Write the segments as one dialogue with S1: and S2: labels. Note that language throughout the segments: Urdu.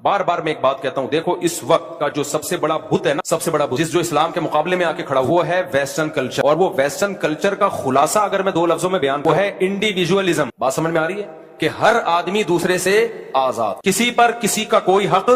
S1: بار بار میں ایک بات کہتا ہوں، دیکھو اس وقت کا جو سب سے بڑا بت ہے نا، سب سے بڑا بت جس جو اسلام کے مقابلے میں آ کے کھڑا وہ ہے ویسٹرن کلچر، اور وہ ویسٹرن کلچر کا خلاصہ اگر میں 2 لفظوں میں بیان وہ ہے انڈیویجولزم۔ بات سمجھ میں آ رہی ہے کہ ہر آدمی دوسرے سے آزاد، کسی پر کسی کا کوئی حق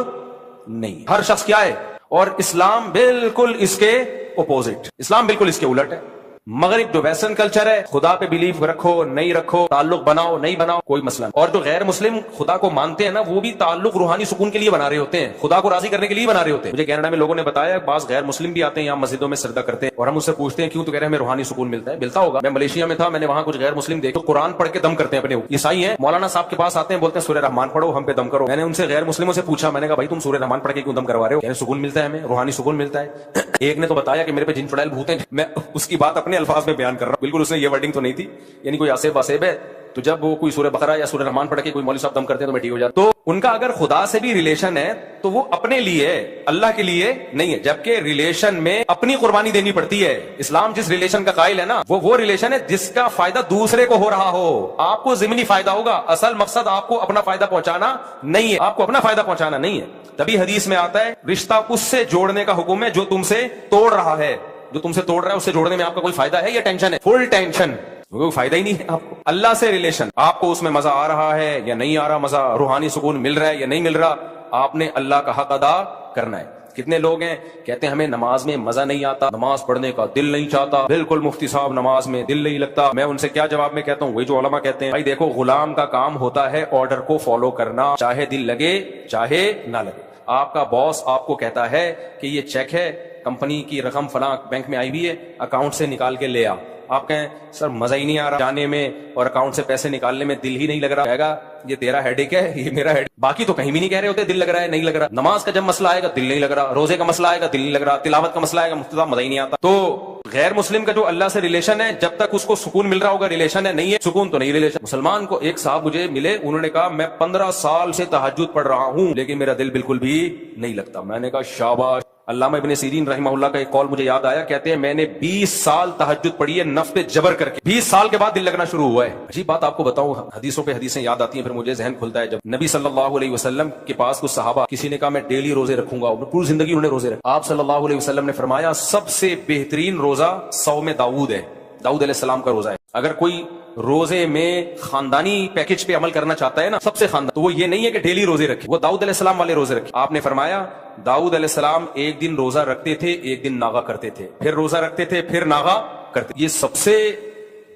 S1: نہیں، ہر شخص کیا ہے، اور اسلام بالکل اس کے اپوزٹ، اسلام بالکل اس کے الٹ ہے۔ مغرب جو ویسٹرن کلچر ہے، خدا پہ بلیف رکھو نہیں رکھو، تعلق بناؤ نہیں بناؤ، کوئی مسئلہ نہیں، اور جو غیر مسلم خدا کو مانتے ہیں نا، وہ بھی تعلق روحانی سکون کے لیے بنا رہے ہوتے ہیں، خدا کو راضی کرنے کے لیے بنا رہے ہوتے ہیں۔ مجھے کینیڈا میں لوگوں نے بتایا بعض غیر مسلم بھی آتے ہیں یہاں مسجدوں میں سجدہ کرتے ہیں، اور ہم اس سے پوچھتے ہیں کیوں، تو کہہ رہے ہیں ہمیں روحانی سکون ملتا ہے۔ ملتا ہوگا، میں ملیشیا میں تھا، میں نے وہاں کچھ غیر مسلم دیکھے قرآن پڑھ کے دم کرتے ہیں، اپنے عیسائی ہیں، مولانا صاحب کے پاس آتے ہیں، بولتے ہیں سورہ رحمان پڑھو ہم پہ دم کرو۔ میں نے ان سے غیر مسلموں سے پوچھا، میں نے کہا بھائی تم سورہ رحمان پڑھ کے کیوں دم کروا رہے ہو؟ سکون ملتا ہے ہمیں، روحانی سکون ملتا ہے۔ ایک نے تو بتایا کہ میرے پہ جن چڑیل بھوت ہیں، میں اس کی بات اپنے الفاظ میں بیان کر رہا ہوں، بالکل اس نے یہ ورڈنگ تو نہیں تھی، یعنی کوئی آسیب واسیب ہے تو جب وہ کوئی سورہ بقرہ یا سورہ رحمان پڑھ کے کوئی مولوی صاحب دم کرتے ہیں تو میں ٹھیک ہو جاتا۔ تو ان کا اگر خدا سے بھی ریلیشن ہے تو وہ اپنے لیے ہے، اللہ کے لیے نہیں ہے، جبکہ ریلیشن میں اپنی قربانی دینی پڑتی ہے۔ اسلام جس ریلیشن کا قائل ہے نا، وہ ریلیشن ہے جس کا فائدہ دوسرے کو ہو رہا ہو، آپ کو ضمنی فائدہ ہوگا، اصل مقصد آپ کو اپنا فائدہ پہنچانا نہیں ہے، آپ کو اپنا فائدہ پہنچانا نہیں ہے۔ تبھی حدیث میں آتا ہے رشتہ اس سے جوڑنے کا حکم ہے جو تم سے توڑ رہا ہے، جو تم سے توڑ رہا ہے اس سے جوڑنے میں آپ کا کوئی فائدہ ہے یا ٹینشن ہے؟ فل ٹینشن، کوئی فائدہ ہی نہیں ہے آپ کو۔ اللہ سے ریلیشن، آپ کو اس میں مزہ آ رہا ہے یا نہیں آ رہا مزہ، روحانی سکون مل رہا ہے یا نہیں مل رہا، آپ نے اللہ کا حق ادا کرنا ہے۔ کتنے لوگ ہیں کہتے ہیں ہمیں نماز میں مزہ نہیں آتا، نماز پڑھنے کا دل نہیں چاہتا، بالکل مفتی صاحب نماز میں دل نہیں لگتا۔ میں ان سے کیا جواب میں کہتا ہوں، وہی جو علماء کہتے ہیں، بھائی دیکھو غلام کا کام ہوتا ہے آرڈر کو فالو کرنا، چاہے دل لگے چاہے نہ لگے۔ آپ کا باس آپ کو کہتا ہے کہ یہ چیک ہے، کمپنی کی رقم فلاں بینک میں آئی ہوئی ہے، اکاؤنٹ سے نکال کے لے آ۔ آپ کہیں سر مزہ ہی نہیں آ رہا جانے میں اور اکاؤنٹ سے پیسے نکالنے میں، دل ہی نہیں لگ رہا، کہے گا یہ تیرا ہیڈ ایک ہے، یہ میرا ہیڈ، باقی تو کہیں بھی نہیں کہہ رہے ہوتے دل لگ رہا ہے نہیں لگ رہا۔ نماز کا جب مسئلہ آئے گا دل نہیں لگ رہا، روزے کا مسئلہ آئے گا دل نہیں لگ رہا، تلاوت کا مسئلہ آئے گا مفتی صاحب مزہ ہی نہیں آتا۔ تو غیر مسلم کا جو اللہ سے ریلیشن ہے، جب تک اس کو سکون مل رہا ہوگا ریلیشن ہے، نہیں ہے سکون تو نہیں ریلیشن۔ مسلمان کو ایک صاحب مجھے ملے، انہوں نے کہا میں 15 سال سے تہجد پڑھ رہا ہوں لیکن میرا دل بالکل بھی نہیں لگتا۔ میں نے کہا شاباش۔ علامہ ابن سیرین رحمہ اللہ کا ایک قول مجھے یاد آیا، کہتے ہیں میں نے 20 سال تہجد پڑھی ہے نفس پہ جبر کر کے، 20 سال کے بعد دل لگنا شروع ہوا ہے۔ عجیب بات آپ کو بتاؤں، حدیثوں پہ حدیثیں یاد آتی ہیں، پھر مجھے ذہن کھلتا ہے جب نبی صلی اللہ علیہ وسلم کے پاس کچھ صحابہ، کسی نے کہا میں ڈیلی روزے رکھوں گا، پوری زندگی انہوں نے روزے رکھے۔ آپ صلی اللہ علیہ وسلم نے فرمایا سب سے بہترین روزہ صوم داؤد ہے، داؤد علیہ السلام کا روزہ ہے۔ اگر کوئی روزے میں خاندانی پیکج پہ عمل کرنا چاہتا ہے نا، سب سے خاندان، تو وہ یہ نہیں ہے کہ ڈیلی روزے رکھے، وہ داؤد علیہ السلام والے روزے رکھے۔ آپ نے فرمایا داؤد علیہ السلام ایک دن روزہ رکھتے تھے، ایک دن ناغا کرتے تھے، پھر روزہ رکھتے تھے، پھر ناغا کرتے۔ یہ سب سے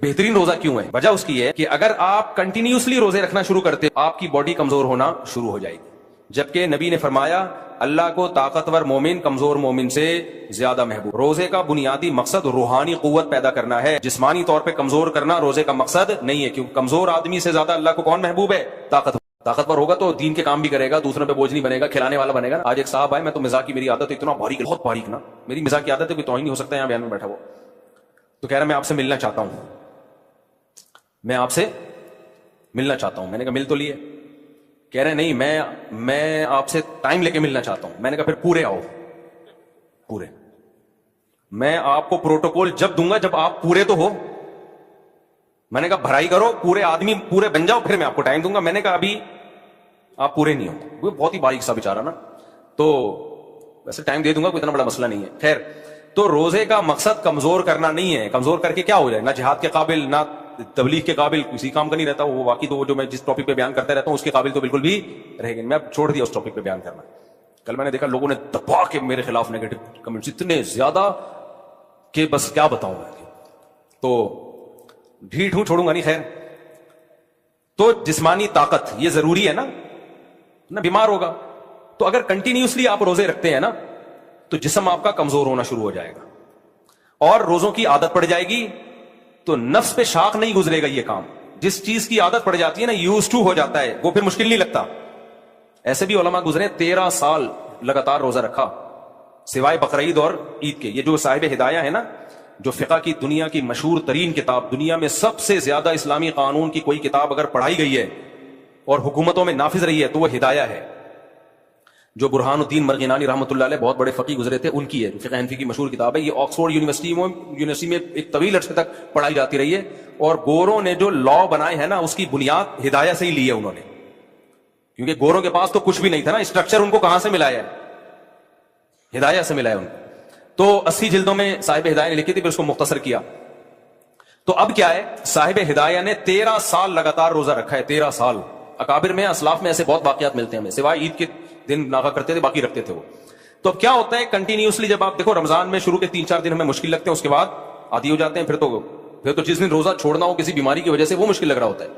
S1: بہترین روزہ کیوں ہے؟ وجہ اس کی ہے کہ اگر آپ کنٹینیوسلی روزے رکھنا شروع کرتے آپ کی باڈی کمزور ہونا شروع ہو جائے گی، جبکہ نبی نے فرمایا اللہ کو طاقتور مومن کمزور مومن سے زیادہ محبوب۔ روزے کا بنیادی مقصد روحانی قوت پیدا کرنا ہے، جسمانی طور پہ کمزور کرنا روزے کا مقصد نہیں ہے، کیونکہ کمزور آدمی سے زیادہ اللہ کو کون محبوب ہے؟ طاقتور ہوگا تو دین کے کام بھی کرے گا، دوسروں پہ بوجھ نہیں بنے گا، کھلانے والا بنے گا۔ آج ایک صاحب آئے، میں تو مزاح کی میری عادت ہے، اتنا باریک، بہت باریک نا، میری مزاح کی عادت ہے، کوئی توہین نہیں ہو سکتا یہاں بیان میں بیٹھا وہ، تو کہہ رہا میں آپ سے ملنا چاہتا ہوں، میں آپ سے ملنا چاہتا ہوں۔ میں نے کہا مل تو لیے، کہہ رہے نہیں میں آپ سے ٹائم لے کے ملنا چاہتا ہوں۔ میں نے کہا پھر پورے آؤ، پورے، میں آپ کو پروٹوکول جب دوں گا جب آپ پورے تو ہو۔ میں نے کہا بھرائی کرو، پورے آدمی پورے بن جاؤ، پھر میں آپ کو ٹائم دوں گا۔ میں نے کہا ابھی آپ پورے نہیں ہو، وہ بہت ہی باریک سا بیچارہ نا، تو ویسے ٹائم دے دوں گا، کوئی اتنا بڑا مسئلہ نہیں ہے۔ خیر، تو روزے کا مقصد کمزور کرنا نہیں ہے، کمزور کر کے کیا ہو جائے، نہ جہاد کے قابل نہ تبلیغ کے قابل، کسی کام کا نہیں رہتا وہ، واقعی تو وہ جو میں جس ٹاپک پہ بیان کرتا رہتا ہوں اس کے قابل تو بالکل بھی رہے گا۔ میں اب چھوڑ دیا اس ٹاپک پہ بیان کرنا۔ کل میں نے دیکھا لوگوں نے دبا کے میرے خلاف نیگیٹو کمنٹس اتنے زیادہ کہ بس کیا بتاؤں میں، تو ڈھیٹ ہوں، چھوڑوں گا نہیں۔ خیر، تو جسمانی طاقت یہ ضروری ہے نا بیمار ہوگا تو اگر کنٹینیوسلی آپ روزے رکھتے ہیں نا تو جسم آپ کا کمزور ہونا شروع ہو جائے گا اور روزوں کی عادت پڑ جائے گی، تو نفس پہ شاق نہیں گزرے گا۔ یہ کام جس چیز کی عادت پڑ جاتی ہے نا، یوز ٹو ہو جاتا ہے، وہ پھر مشکل نہیں لگتا۔ ایسے بھی علماء گزرے 13 سال لگاتار روزہ رکھا سوائے بقرعید اور عید کے۔ یہ جو صاحب ہدایہ ہے نا، جو فقہ کی دنیا کی مشہور ترین کتاب، دنیا میں سب سے زیادہ اسلامی قانون کی کوئی کتاب اگر پڑھائی گئی ہے اور حکومتوں میں نافذ رہی ہے تو وہ ہدایہ ہے، جو برہان الدین مرغینانی رحمۃ اللہ علیہ بہت بڑے فقی گزرے تھے، ان کی ہے، فقہ حنفی کی مشہور کتاب ہے۔ یہ آکسفورڈ یونیورسٹی میں ایک طویل عرصے تک پڑھائی جاتی رہی ہے، اور گوروں نے جو لا بنائے ہیں نا اس کی بنیاد ہدایہ سے ہی لی ہے انہوں نے۔ کیونکہ گوروں کے پاس تو کچھ بھی نہیں تھا نا, اسٹرکچر ان کو کہاں سے ملا ہے؟ ہدایہ سے ملا ہے ان کو. تو 80 جلدوں میں صاحب ہدایہ نے لکھی تھی, پھر اس کو مختصر کیا. تو اب کیا ہے, صاحب ہدایہ نے 13 سال لگاتار روزہ رکھا ہے, 13 سال. اکابر میں, اسلاف میں ایسے بہت واقعات ملتے ہیں ہمیں, سوائے عید کے دن ناغا کرتے تھے, باقی رکھتے تھے وہ. تو اب کیا ہوتا ہے, کنٹینیوسلی جب آپ دیکھو رمضان میں شروع کے 3-4 دن ہمیں مشکل لگتے ہیں, اس کے بعد عادی ہو جاتے ہیں, پھر تو جس دن روزہ چھوڑنا ہو کسی بیماری کی وجہ سے وہ مشکل لگ رہا ہوتا ہے.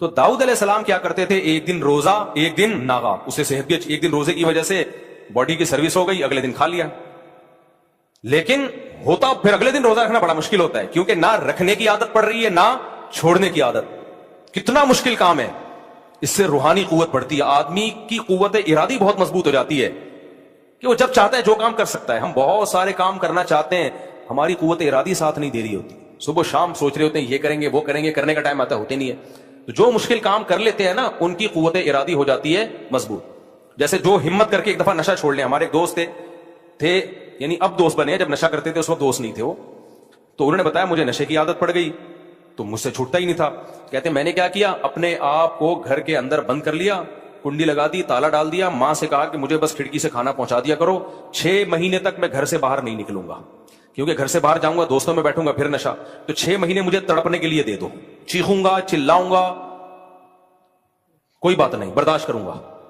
S1: تو داؤد علیہ السلام کیا کرتے تھے, ایک دن روزہ ایک دن ناغا, اسے صحت بھی, ایک دن روزے کی وجہ سے باڈی کی سروس ہو گئی, اگلے دن کھا لیا. لیکن ہوتا پھر اگلے دن روزہ رکھنا بڑا مشکل ہوتا ہے, کیونکہ نہ رکھنے کی عادت پڑ رہی ہے نہ چھوڑنے کی عادت. کتنا مشکل کام ہے. اس سے روحانی قوت بڑھتی ہے, آدمی کی قوت ارادی بہت مضبوط ہو جاتی ہے کہ وہ جب چاہتا ہے جو کام کر سکتا ہے. ہم بہت سارے کام کرنا چاہتے ہیں, ہماری قوت ارادی ساتھ نہیں دے رہی ہوتی. صبح شام سوچ رہے ہوتے ہیں یہ کریں گے وہ کریں گے, کرنے کا ٹائم آتا ہوتے نہیں ہے. تو جو مشکل کام کر لیتے ہیں نا, ان کی قوت ارادی ہو جاتی ہے مضبوط. جیسے جو ہمت کر کے ایک دفعہ نشہ چھوڑ لیں. ہمارے ایک دوست تھے, یعنی اب دوست بنے, جب نشہ کرتے تھے اس وقت دوست نہیں تھے وہ. تو انہوں نے بتایا مجھے نشے کی عادت پڑ گئی تو مجھ سے چھوٹتا ہی نہیں تھا. کہتے میں نے کیا کیا, اپنے آپ کو گھر کے اندر بند کر لیا, کنڈی لگا دی, تالا ڈال دیا, ماں سے کہا کہ مجھے بس کھڑکی سے کھانا پہنچا دیا کرو, 6 مہینے تک میں گھر سے باہر نہیں نکلوں گا, کیونکہ گھر سے باہر جاؤں گا دوستوں میں بیٹھوں گا پھر نشہ, تو 6 مہینے مجھے تڑپنے کے لیے دے دو, چیخوں گا چلاؤں گا کوئی بات نہیں, برداشت کروں گا.